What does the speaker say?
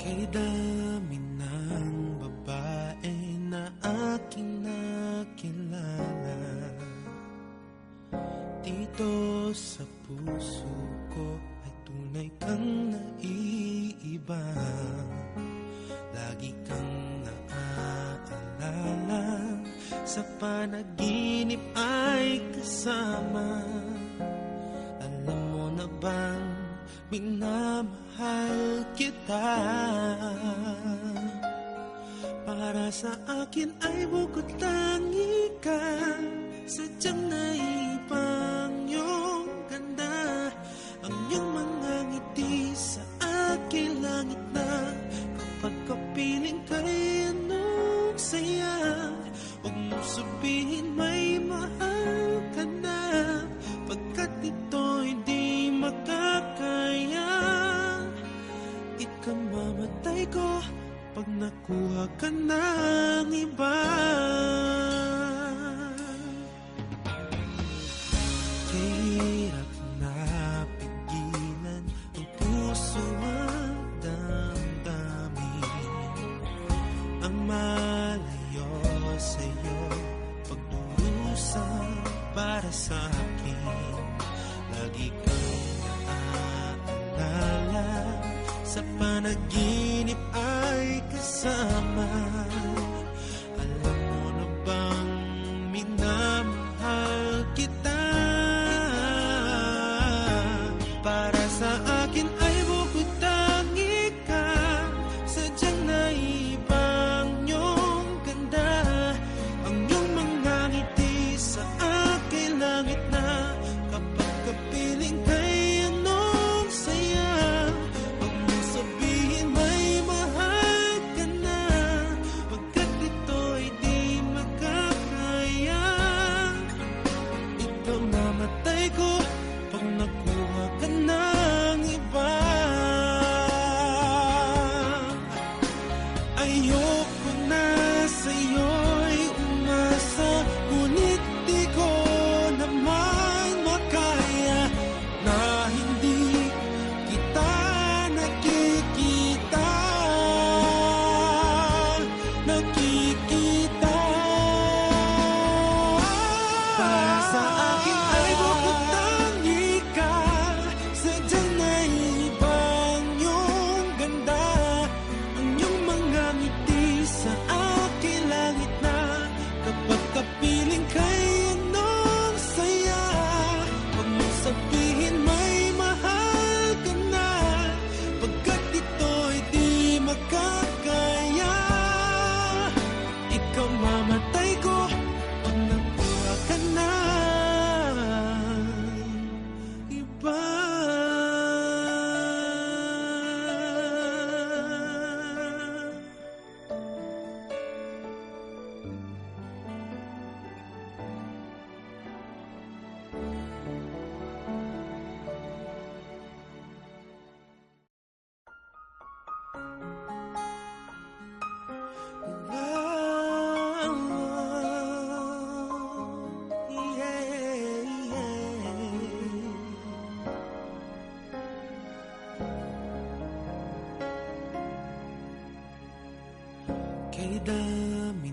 Kay dami ng babae na aking nakilala, dito sa puso ko ay tunay kang naiiba. Lagi kang naaalala, sa panaginip ay kasama. Alam mo na bang minamahal kita? Para sa akin ay bukod tangi ka, sadyang naibang iyong ganda. Ang iyong mga ngiti sa aking langit na, kapag kapiling ka'y anong saya. Huwag mo sabihin may mahal ka na, pagkat ito'y di makakaya. Ikamamatay ko pag nakuha ka ng iba. Kahirap na pigilan ang puso at damdamin, ang malayo sa'yo, pagdurusa para sa akin. Lagi kang naaalala, sa panaginip ay kasama. Alam mo na bang minamahal kita? Para sa akin ay bukod tangi ka, sadyang naibang iyong ganda. Ang iyong mga ngiti sa aking langit na, kapag kapiling ka'y anong saya. Huwag mo sabihin may mahal ka na, pagkat ito'y di makakaya. Ikaw mamatay ko pag nakuha ka ng iba. Ayoko na sa'yo'y umasa, ngunit di ko naman makaya na hindi kita nakikita. Para sa akin ay bukod tangi ka, sadyang naibang iyong ganda. Ang iyong mga ngiti sa aking langit na, kapag kapiling ka'y anong saya. Huwag mo sabihin may mahal ka na, pagkat ito'y di makakaya. Ikaw mamatay ko pag nakuha ka na iba. Kay dami